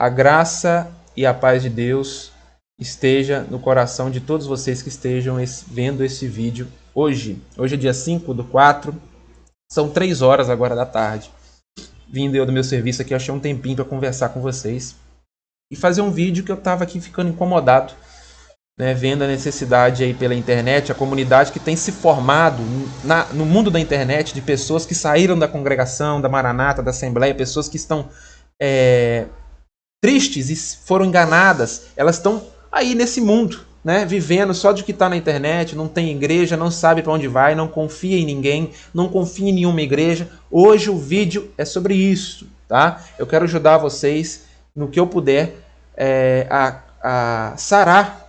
A graça e a paz de Deus esteja no coração de todos vocês que estejam vendo esse vídeo hoje. Hoje é dia 5/4, são 3 horas agora da tarde. Vindo eu do meu serviço aqui, eu achei um tempinho para conversar com vocês e fazer um vídeo que eu estava aqui ficando incomodado, né, vendo a necessidade aí pela internet, a comunidade que tem se formado no mundo da internet, de pessoas que saíram da congregação, da Maranata, da Assembleia, pessoas que estão tristes e foram enganadas. Elas estão aí nesse mundo, né, vivendo só de que está na internet, não tem igreja, não sabe para onde vai, não confia em ninguém, não confia em nenhuma igreja. Hoje o vídeo é sobre isso, tá? Eu quero ajudar vocês no que eu puder a sarar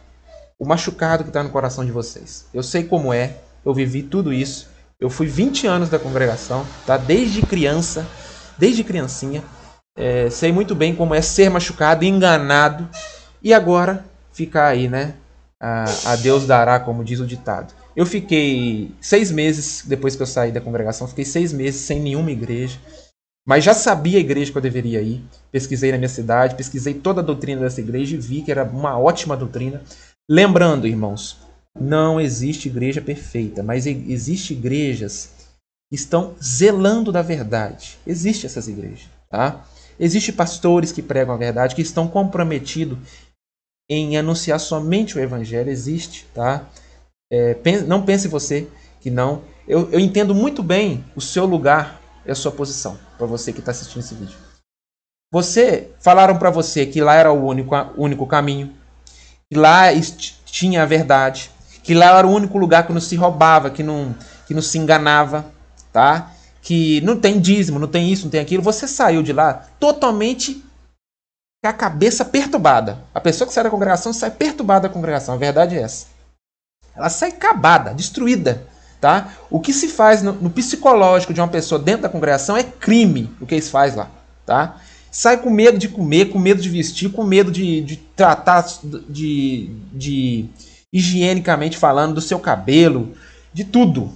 o machucado que está no coração de vocês. Eu sei como é, eu vivi tudo isso. Eu fui 20 anos da congregação, tá? Desde criança, desde criancinha. Sei muito bem como é ser machucado, enganado. E agora ficar aí, né? A Deus dará, como diz o ditado. Eu fiquei 6 meses, depois que eu saí da congregação, fiquei 6 meses sem nenhuma igreja. Mas já sabia a igreja que eu deveria ir. Pesquisei na minha cidade, pesquisei toda a doutrina dessa igreja e vi que era uma ótima doutrina. Lembrando, irmãos, não existe igreja perfeita, mas existem igrejas que estão zelando da verdade. Existem essas igrejas, tá? Existem pastores que pregam a verdade, que estão comprometidos em anunciar somente o evangelho. Existe, tá? Não pense você que não. Eu entendo muito bem o seu lugar e a sua posição, para você que está assistindo esse vídeo. Falaram para você que lá era o único caminho, que lá tinha a verdade, que lá era o único lugar que não se roubava, que não se enganava, tá? Que não tem dízimo, não tem isso, não tem aquilo. Você saiu de lá totalmente com a cabeça perturbada. A pessoa que sai da congregação sai perturbada da congregação, a verdade é essa. Ela sai acabada, destruída, tá? O que se faz no psicológico de uma pessoa dentro da congregação é crime, o que eles fazem lá, tá? Sai com medo de comer, com medo de vestir, com medo de tratar de higienicamente falando do seu cabelo, de tudo.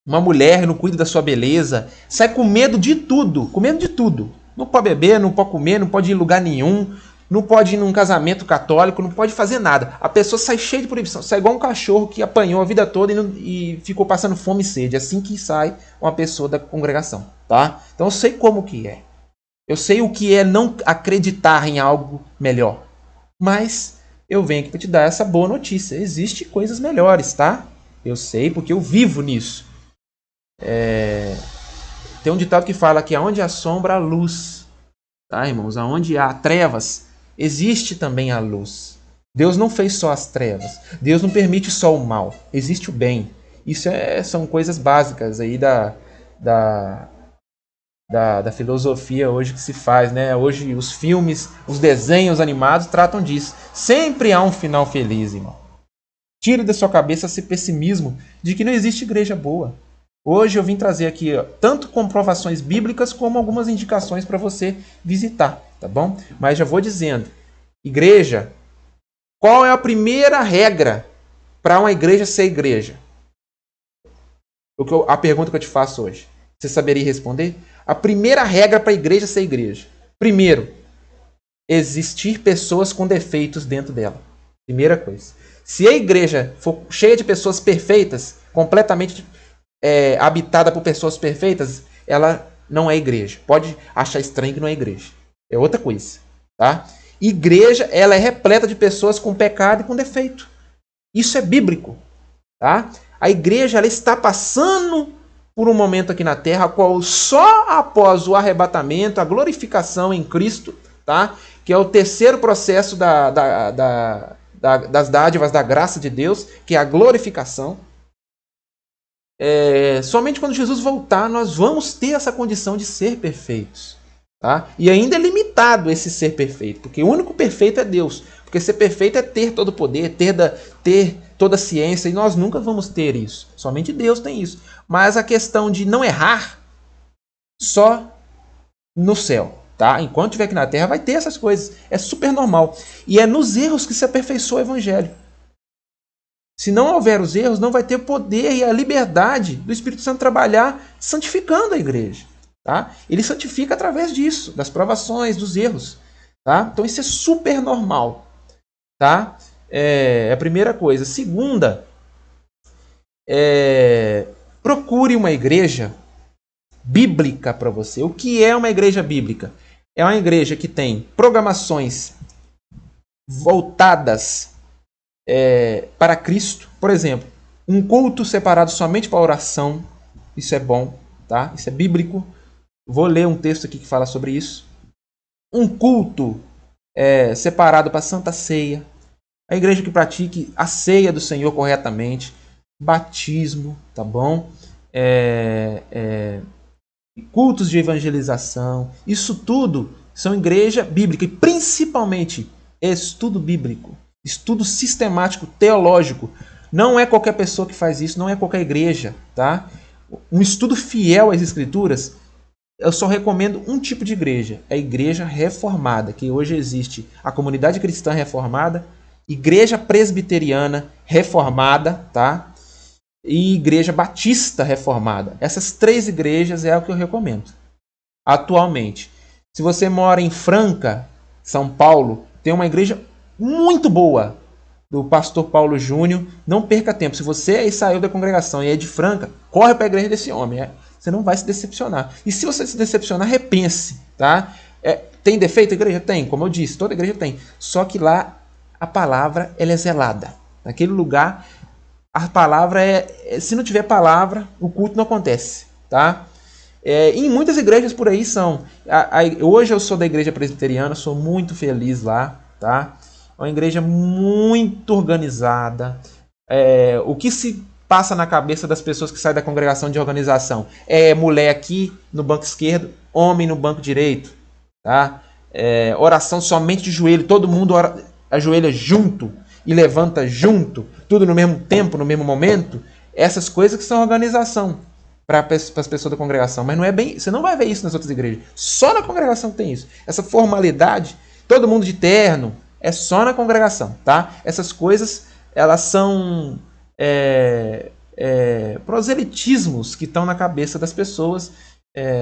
Uma mulher não cuida da sua beleza, sai com medo de tudo, com medo de tudo. Não pode beber, não pode comer, não pode ir em lugar nenhum, não pode ir num casamento católico, não pode fazer nada. A pessoa sai cheia de proibição, sai igual um cachorro que apanhou a vida toda e ficou passando fome e sede. É assim que sai uma pessoa da congregação, tá? Então eu sei como que é. Eu sei o que é não acreditar em algo melhor. Mas eu venho aqui para te dar essa boa notícia. Existem coisas melhores, tá? Eu sei porque eu vivo nisso. Tem um ditado que fala que aonde há sombra, há luz. Tá, irmãos? Aonde há trevas, existe também a luz. Deus não fez só as trevas. Deus não permite só o mal. Existe o bem. Isso são coisas básicas aí da filosofia hoje que se faz, né? Hoje os filmes, os desenhos animados tratam disso. Sempre há um final feliz, irmão. Tire da sua cabeça esse pessimismo de que não existe igreja boa. Hoje eu vim trazer aqui tanto comprovações bíblicas como algumas indicações para você visitar, tá bom? Mas já vou dizendo, igreja, qual é a primeira regra para uma igreja ser igreja? A pergunta que eu te faço hoje. Você saberia responder? A primeira regra para a igreja ser igreja. Primeiro, existir pessoas com defeitos dentro dela. Primeira coisa. Se a igreja for cheia de pessoas perfeitas, completamente habitada por pessoas perfeitas, ela não é igreja. Pode achar estranho que não é igreja. É outra coisa, tá? Igreja, ela é repleta de pessoas com pecado e com defeito. Isso é bíblico, tá? A igreja, ela está passando por um momento aqui na terra, a qual só após o arrebatamento, a glorificação em Cristo, tá? Que é o terceiro processo das dádivas da graça de Deus, que é a glorificação. Somente quando Jesus voltar, nós vamos ter essa condição de ser perfeitos. Tá? E ainda é limitado esse ser perfeito, porque o único perfeito é Deus. Porque ser perfeito é ter todo o poder, ter toda a ciência, e nós nunca vamos ter isso. Somente Deus tem isso. Mas a questão de não errar, só no céu. Tá? Enquanto estiver aqui na terra, vai ter essas coisas. É super normal. E é nos erros que se aperfeiçoa o evangelho. Se não houver os erros, não vai ter poder e a liberdade do Espírito Santo trabalhar santificando a igreja. Tá? Ele santifica através disso, das provações, dos erros. tá? Então isso é super normal, tá? É a primeira coisa. Segunda, procure uma igreja bíblica para você. O que é uma igreja bíblica? É uma igreja que tem programações voltadas para Cristo. Por exemplo, um culto separado somente para oração. Isso é bom, tá? Isso é bíblico. Vou ler um texto aqui que fala sobre isso. Um culto separado para a Santa Ceia. A igreja que pratique a ceia do Senhor corretamente. Batismo, tá bom? Cultos de evangelização. Isso tudo são igreja bíblica. E principalmente estudo bíblico. Estudo sistemático, teológico. Não é qualquer pessoa que faz isso, não é qualquer igreja, tá? Um estudo fiel às escrituras, eu só recomendo um tipo de igreja, a igreja reformada, que hoje existe a comunidade cristã reformada, igreja presbiteriana reformada, tá? E igreja batista reformada. Essas 3 igrejas é o que eu recomendo atualmente. Se você mora em Franca, São Paulo, tem uma igreja muito boa do pastor Paulo Júnior. Não perca tempo. Se você aí saiu da congregação e é de Franca, corre para a igreja desse homem. Você não vai se decepcionar. E se você se decepcionar, repense, tá? Tem defeito a igreja? Tem, como eu disse, toda igreja tem. Só que lá a palavra ela é zelada. Naquele lugar, a palavra se não tiver palavra, o culto não acontece, tá? Em muitas igrejas por aí são. Hoje eu sou da igreja presbiteriana, sou muito feliz lá, tá? É uma igreja muito organizada. O que se passa na cabeça das pessoas que saem da congregação de organização? Mulher aqui no banco esquerdo, homem no banco direito, tá? Oração somente de joelho, todo mundo ajoelha junto e levanta junto, tudo no mesmo tempo, no mesmo momento. Essas coisas que são organização para as pessoas da congregação. Mas não é bem. Você não vai ver isso nas outras igrejas. Só na congregação tem isso. Essa formalidade, todo mundo de terno, é só na congregação, tá? Essas coisas, elas são proselitismos que estão na cabeça das pessoas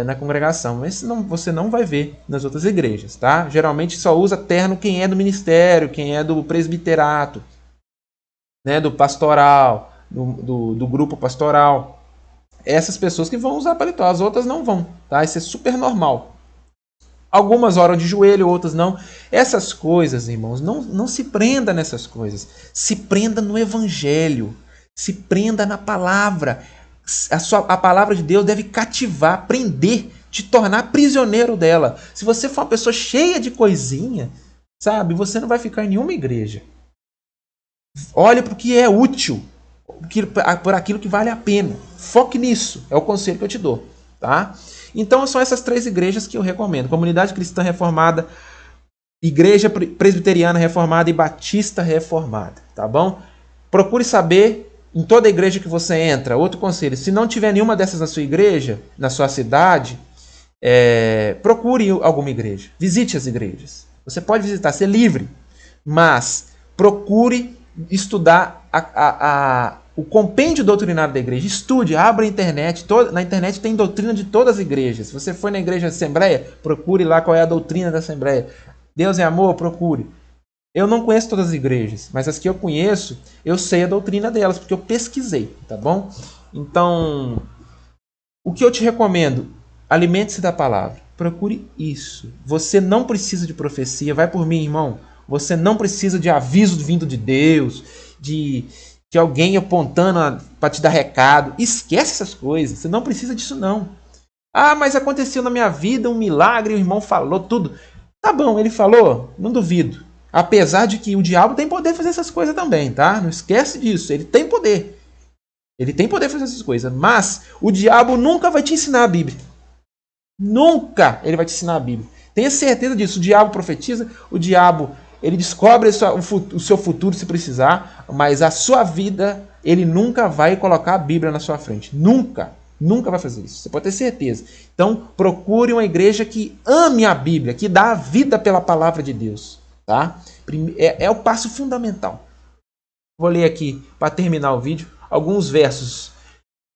na congregação. Mas você não vai ver nas outras igrejas, tá? Geralmente só usa terno quem é do ministério, quem é do presbiterato, né? Do pastoral, do grupo pastoral. Essas pessoas que vão usar paletó, as outras não vão, tá? Isso é super normal. Algumas oram de joelho, outras não. Essas coisas, irmãos, não se prenda nessas coisas. Se prenda no evangelho. Se prenda na palavra. A palavra de Deus deve cativar, prender, te tornar prisioneiro dela. Se você for uma pessoa cheia de coisinha, sabe, você não vai ficar em nenhuma igreja. Olhe para o que é útil, por aquilo que vale a pena. Foque nisso, é o conselho que eu te dou, tá? Então são essas 3 igrejas que eu recomendo: Comunidade Cristã Reformada, Igreja Presbiteriana Reformada e Batista Reformada, tá bom? Procure saber em toda igreja que você entra. Outro conselho: se não tiver nenhuma dessas na sua igreja, na sua cidade, procure alguma igreja, visite as igrejas. Você pode visitar, ser livre, mas procure estudar o compêndio doutrinário da igreja. Estude, abra a internet. Na internet tem doutrina de todas as igrejas. Se você foi na igreja Assembleia, procure lá qual é a doutrina da Assembleia. Deus é amor, procure. Eu não conheço todas as igrejas, mas as que eu conheço, eu sei a doutrina delas, porque eu pesquisei, tá bom? Então, o que eu te recomendo? Alimente-se da palavra. Procure isso. Você não precisa de profecia. Vai por mim, irmão. Você não precisa de aviso vindo de Deus, de alguém apontando para te dar recado. Esquece essas coisas. Você não precisa disso, não. Ah, mas aconteceu na minha vida um milagre, o irmão falou tudo. Tá bom, ele falou, não duvido. Apesar de que o diabo tem poder de fazer essas coisas também, tá? Não esquece disso. Ele tem poder. Ele tem poder de fazer essas coisas. Mas o diabo nunca vai te ensinar a Bíblia. Nunca ele vai te ensinar a Bíblia. Tenha certeza disso. O diabo profetiza, o diabo ele descobre o seu futuro se precisar, mas a sua vida, ele nunca vai colocar a Bíblia na sua frente. Nunca. Nunca vai fazer isso. Você pode ter certeza. Então, procure uma igreja que ame a Bíblia, que dá a vida pela palavra de Deus. Tá? É o passo fundamental. Vou ler aqui, para terminar o vídeo, alguns versos.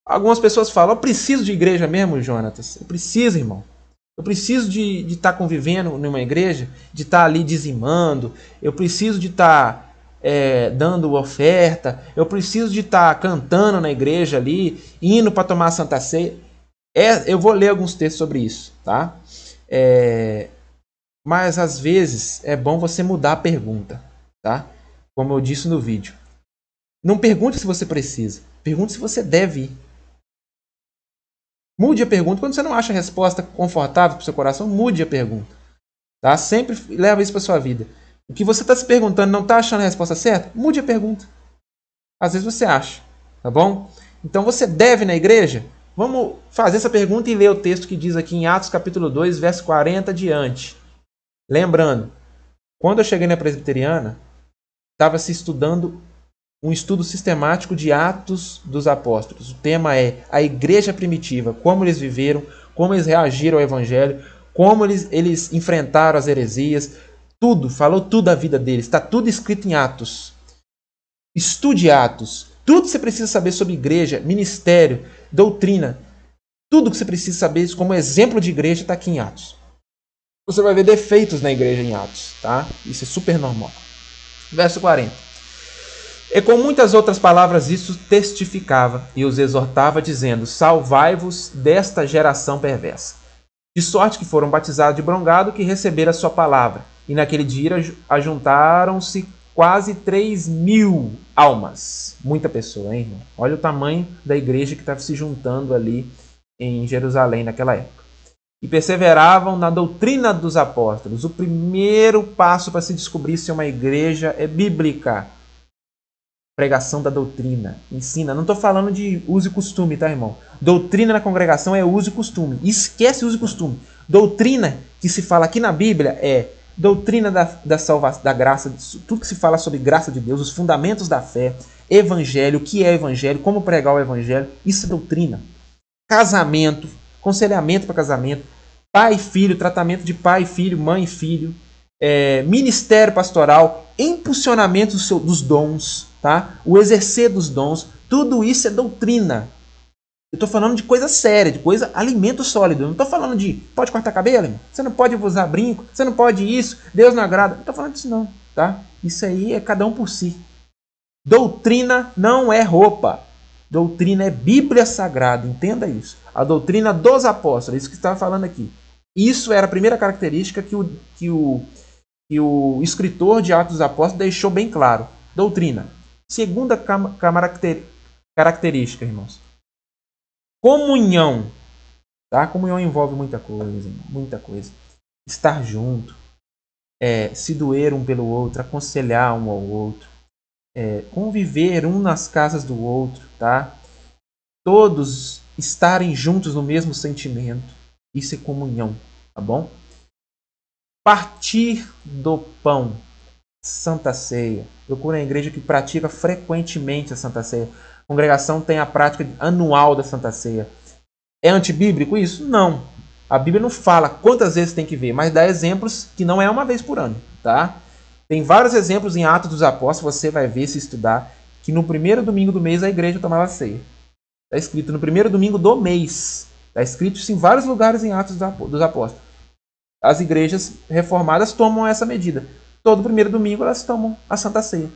Algumas pessoas falam: eu preciso de igreja mesmo, Jonatas? Eu preciso, irmão. Eu preciso de estar convivendo numa igreja, de estar ali dizimando, eu preciso de estar dando oferta, eu preciso de estar cantando na igreja ali, indo para tomar a Santa Ceia. Eu vou ler alguns textos sobre isso, tá? Mas às vezes é bom você mudar a pergunta, tá? Como eu disse no vídeo. Não pergunte se você precisa, pergunte se você deve ir. Mude a pergunta. Quando você não acha a resposta confortável para o seu coração, mude a pergunta. Tá? Sempre leva isso para sua vida. O que você está se perguntando não está achando a resposta certa? Mude a pergunta. Às vezes você acha, tá bom? Então você deve na igreja? Vamos fazer essa pergunta e ler o texto que diz aqui em Atos capítulo 2, verso 40 adiante. Lembrando, quando eu cheguei na presbiteriana, estava se estudando um estudo sistemático de Atos dos Apóstolos. O tema é a igreja primitiva, como eles viveram, como eles reagiram ao evangelho, como eles enfrentaram as heresias, tudo, falou tudo da vida deles, está tudo escrito em Atos. Estude Atos. Tudo que você precisa saber sobre igreja, ministério, doutrina, tudo que você precisa saber como exemplo de igreja está aqui em Atos. Você vai ver defeitos na igreja em Atos, tá? Isso é super normal. Verso 40. E com muitas outras palavras isso testificava e os exortava, dizendo: salvai-vos desta geração perversa. De sorte que foram batizados de bom grado que receberam a sua palavra. E naquele dia ajuntaram-se quase 3.000 almas. Muita pessoa, hein, irmão? Olha o tamanho da igreja que estava se juntando ali em Jerusalém naquela época. E perseveravam na doutrina dos apóstolos. O primeiro passo para se descobrir se uma igreja é bíblica. Pregação da doutrina. Ensina. Não estou falando de uso e costume, tá, irmão? Doutrina na congregação é uso e costume. Esquece uso e costume. Doutrina que se fala aqui na Bíblia é doutrina da salvação, da graça, tudo que se fala sobre graça de Deus, os fundamentos da fé, evangelho, o que é evangelho, como pregar o evangelho. Isso é doutrina. Casamento, aconselhamento para casamento, pai e filho, tratamento de pai e filho, mãe e filho, ministério pastoral, impulsionamento dos dons, tá? O exercer dos dons, tudo isso é doutrina. Eu estou falando de coisa séria, de coisa, alimento sólido. Eu não estou falando de, pode cortar cabelo, irmão? Você não pode usar brinco, você não pode isso, Deus não agrada. Não estou falando disso não, tá? Isso aí é cada um por si. Doutrina não é roupa. Doutrina é Bíblia Sagrada, entenda isso. A doutrina dos apóstolos, isso que estava falando aqui. Isso era a primeira característica que o escritor de Atos dos Apóstolos deixou bem claro. Doutrina. Segunda característica, irmãos. Comunhão. Tá? Comunhão envolve muita coisa, irmão, muita coisa. Estar junto, se doer um pelo outro, aconselhar um ao outro, conviver um nas casas do outro, tá? Todos estarem juntos no mesmo sentimento. Isso é comunhão, tá bom? Partir do pão. Santa Ceia. Procura a igreja que pratica frequentemente a Santa Ceia. A congregação tem a prática anual da Santa Ceia. É antibíblico isso? Não. A Bíblia não fala quantas vezes tem que ver, mas dá exemplos que não é uma vez por ano, tá? Tem vários exemplos em Atos dos Apóstolos, você vai ver se estudar, que no primeiro domingo do mês a igreja tomava ceia. Está escrito no primeiro domingo do mês. Está escrito isso em vários lugares em Atos dos Apóstolos. As igrejas reformadas tomam essa medida. Todo primeiro domingo elas tomam a Santa Ceia.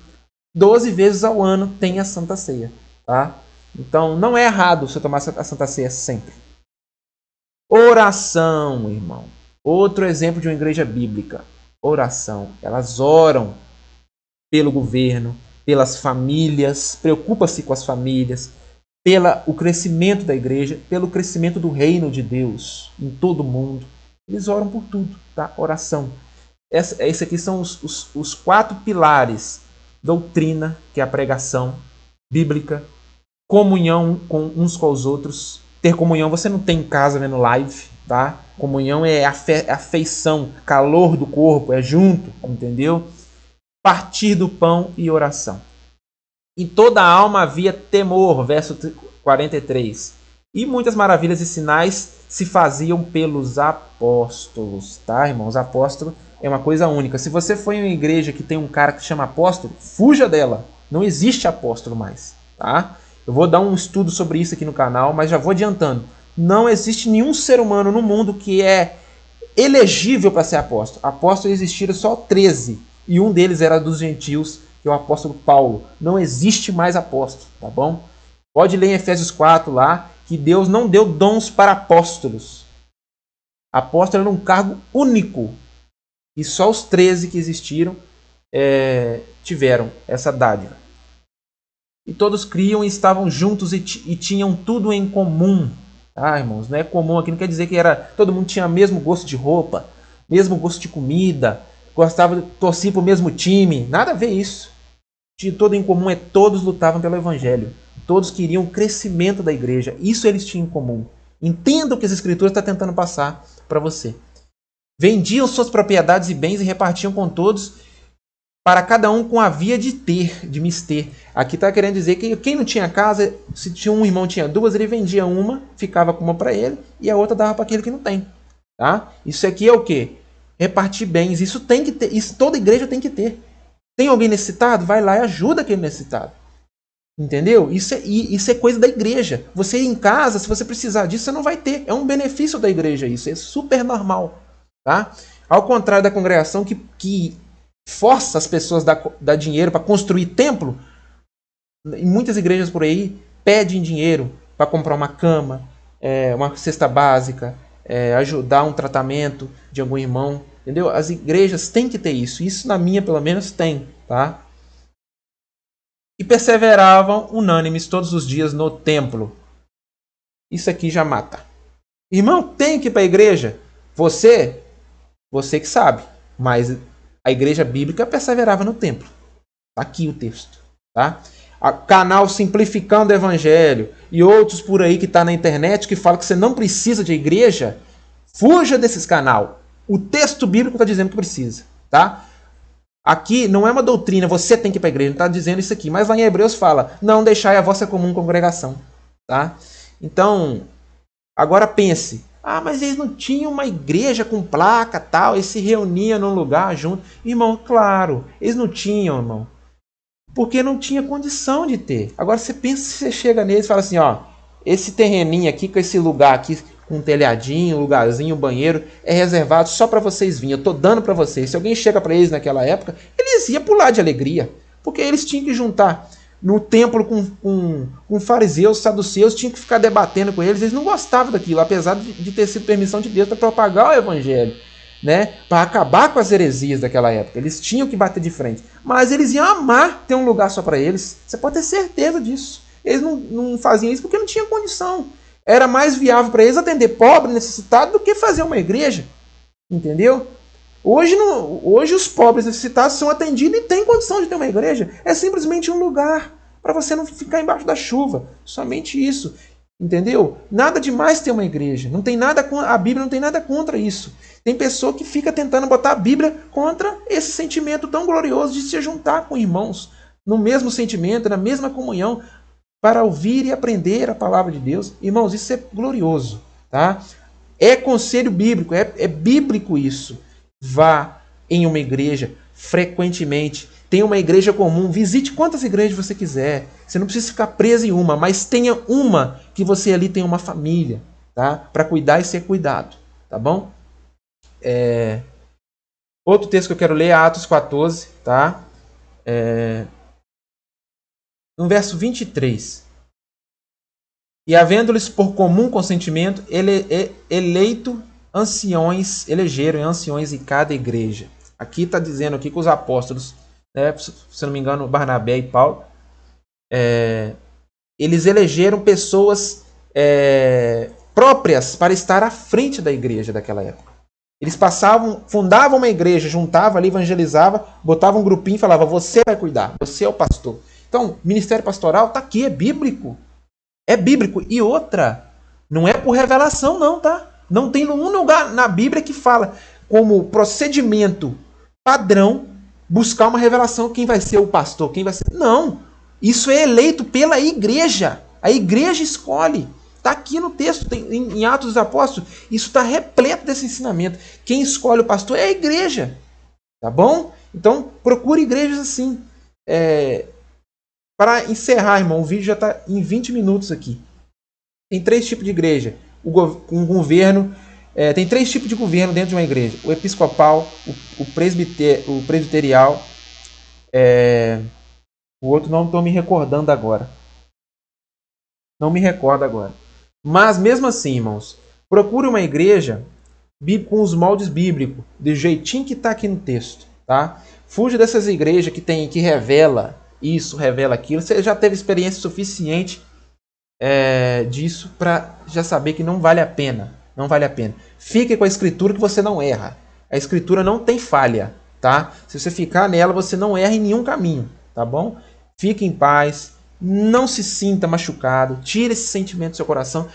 12 vezes ao ano tem a Santa Ceia. Tá? Então não é errado você tomar a Santa Ceia sempre. Oração, irmão. Outro exemplo de uma igreja bíblica. Oração. Elas oram pelo governo, pelas famílias, preocupa-se com as famílias, pelo crescimento da igreja, pelo crescimento do reino de Deus em todo o mundo. Eles oram por tudo, tá? Oração. Esses aqui são os 4 pilares. Doutrina, que é a pregação bíblica. Comunhão com uns com os outros. Ter comunhão você não tem em casa vendo live, tá? Comunhão é afeição, calor do corpo, é junto, entendeu? Partir do pão e oração. Em toda a alma havia temor, verso 43. E muitas maravilhas e sinais se faziam pelos apóstolos, tá, irmãos? Apóstolo é uma coisa única. Se você for em uma igreja que tem um cara que chama apóstolo, fuja dela. Não existe apóstolo mais, tá? Eu vou dar um estudo sobre isso aqui no canal, mas já vou adiantando. Não existe nenhum ser humano no mundo que é elegível para ser apóstolo. Apóstolos existiram só 13, e um deles era dos gentios, que é o apóstolo Paulo. Não existe mais apóstolo, tá bom? Pode ler em Efésios 4 lá, que Deus não deu dons para apóstolos. Apóstolo era um cargo único, e só os 13 que existiram tiveram essa dádiva. E todos criam e estavam juntos e tinham tudo em comum. Ah, irmãos, não é comum aqui, não quer dizer que todo mundo tinha o mesmo gosto de roupa, mesmo gosto de comida, gostava de torcer para o mesmo time. Nada a ver isso. Tinha todo em comum todos lutavam pelo evangelho. Todos queriam o crescimento da igreja. Isso eles tinham em comum. Entenda o que as escrituras estão tentando passar para você. Vendiam suas propriedades e bens e repartiam com todos, para cada um com a via de ter, de mister. Aqui está querendo dizer que quem não tinha casa, se tinha um irmão tinha duas, ele vendia uma, ficava com uma para ele, e a outra dava para aquele que não tem. Tá? Isso aqui é o quê? Repartir bens. Isso tem que ter, isso toda igreja tem que ter. Tem alguém necessitado? Vai lá e ajuda aquele necessitado. Entendeu? Isso é coisa da igreja. Você em casa, se você precisar disso, você não vai ter. É um benefício da igreja isso. É super normal. Tá? Ao contrário da congregação que força as pessoas a dar dinheiro para construir templo, em muitas igrejas por aí pedem dinheiro para comprar uma cama, uma cesta básica, ajudar um tratamento de algum irmão. Entendeu? As igrejas têm que ter isso. Isso na minha, pelo menos, tem. Tá? E perseveravam unânimes todos os dias no templo. Isso aqui já mata. Irmão, tem que ir para a igreja? Você que sabe. Mas a igreja bíblica perseverava no templo. Está aqui o texto. Tá? Canal Simplificando o Evangelho e outros por aí que está na internet que falam que você não precisa de igreja, fuja desses canal. O texto bíblico está dizendo que precisa. Tá? Aqui não é uma doutrina, você tem que ir para a igreja, não está dizendo isso aqui. Mas lá em Hebreus fala, não deixai a vossa comum congregação. Tá? Então, agora pense. Ah, mas eles não tinham uma igreja com placa tal, eles se reuniam num lugar junto. Irmão, claro, eles não tinham, irmão. Porque não tinha condição de ter. Agora você pensa, você chega neles e fala assim, ó, esse terreninho aqui, com esse lugar aqui, com um telhadinho, um lugarzinho, um banheiro, é reservado só para vocês virem. Eu estou dando para vocês. Se alguém chega para eles naquela época, eles iam pular de alegria. Porque eles tinham que juntar no templo com fariseus, saduceus, tinham que ficar debatendo com eles. Eles não gostavam daquilo, apesar de ter sido permissão de Deus para propagar o evangelho, né? Para acabar com as heresias daquela época. Eles tinham que bater de frente. Mas eles iam amar ter um lugar só para eles. Você pode ter certeza disso. Eles não faziam isso porque não tinham condição. Era mais viável para eles atender pobre, necessitado, do que fazer uma igreja. Entendeu? Hoje os pobres necessitados são atendidos e têm condição de ter uma igreja. É simplesmente um lugar para você não ficar embaixo da chuva. Somente isso. Entendeu? Nada demais ter uma igreja. Não tem nada, a Bíblia não tem nada contra isso. Tem pessoa que fica tentando botar a Bíblia contra esse sentimento tão glorioso de se juntar com irmãos no mesmo sentimento, na mesma comunhão, para ouvir e aprender a palavra de Deus. Irmãos, isso é glorioso. Tá? É conselho bíblico, é bíblico isso. Vá em uma igreja frequentemente. Tenha uma igreja comum. Visite quantas igrejas você quiser. Você não precisa ficar preso em uma, mas tenha uma que você ali tenha uma família, tá? Para cuidar e ser cuidado. Tá bom? Outro texto que eu quero ler é Atos 14, tá? No verso 23. E havendo-lhes por comum consentimento, elegeram anciões em cada igreja. Aqui está dizendo aqui que os apóstolos, né, se não me engano, Barnabé e Paulo, eles elegeram pessoas próprias para estar à frente da igreja daquela época. Eles fundavam uma igreja, juntavam ali, evangelizavam, botavam um grupinho e falavam, você vai cuidar, você é o pastor. Então, ministério pastoral está aqui, é bíblico. É bíblico. E outra, não é por revelação não, tá? Não tem nenhum lugar na Bíblia que fala como procedimento padrão buscar uma revelação quem vai ser o pastor, quem vai ser... Não, isso é eleito pela igreja. A igreja escolhe. Está aqui no texto, em Atos dos Apóstolos, isso está repleto desse ensinamento. Quem escolhe o pastor é a igreja. Tá bom? Então, procure igrejas assim. Para encerrar, irmão, o vídeo já está em 20 minutos aqui. Tem 3 tipos de igreja. Um governo Tem 3 tipos de governo dentro de uma igreja: o episcopal, o presbiterial, o outro não estou me recordando agora. Não me recordo agora. Mas mesmo assim, irmãos, procure uma igreja com os moldes bíblicos, do jeitinho que está aqui no texto, tá? Fuja dessas igrejas que revela isso, revela aquilo. Você já teve experiência suficiente disso para já saber que não vale a pena. Não vale a pena. Fique com a escritura que você não erra. A escritura não tem falha, tá? Se você ficar nela, você não erra em nenhum caminho, tá bom? Fique em paz, não se sinta machucado, tire esse sentimento do seu coração,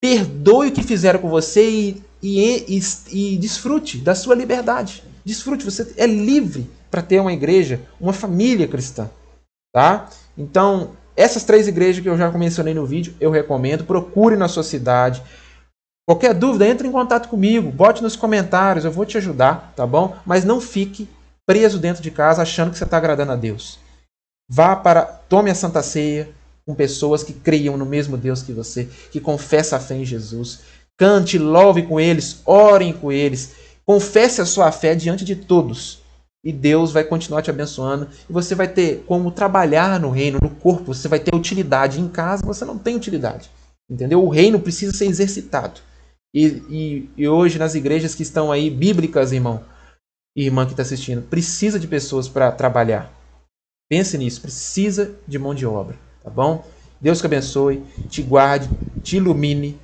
perdoe o que fizeram com você e desfrute da sua liberdade. Desfrute, você é livre para ter uma igreja, uma família cristã, tá? Então, essas 3 igrejas que eu já mencionei no vídeo, eu recomendo. Procure na sua cidade. Qualquer dúvida, entre em contato comigo. Bote nos comentários, eu vou te ajudar, tá bom? Mas não fique preso dentro de casa achando que você está agradando a Deus. Tome a Santa Ceia com pessoas que criam no mesmo Deus que você, que confessa a fé em Jesus. Cante, louve com eles, orem com eles. Confesse a sua fé diante de todos. E Deus vai continuar te abençoando. E você vai ter como trabalhar no reino, no corpo. Você vai ter utilidade. Em casa você não tem utilidade. Entendeu? O reino precisa ser exercitado. E hoje nas igrejas que estão aí, bíblicas, irmão e irmã que está assistindo, precisa de pessoas para trabalhar. Pense nisso. Precisa de mão de obra. Tá bom? Deus te abençoe, te guarde, te ilumine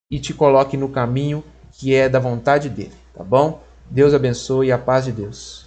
e te coloque no caminho que é da vontade dele. Tá bom? Deus abençoe e a paz de Deus.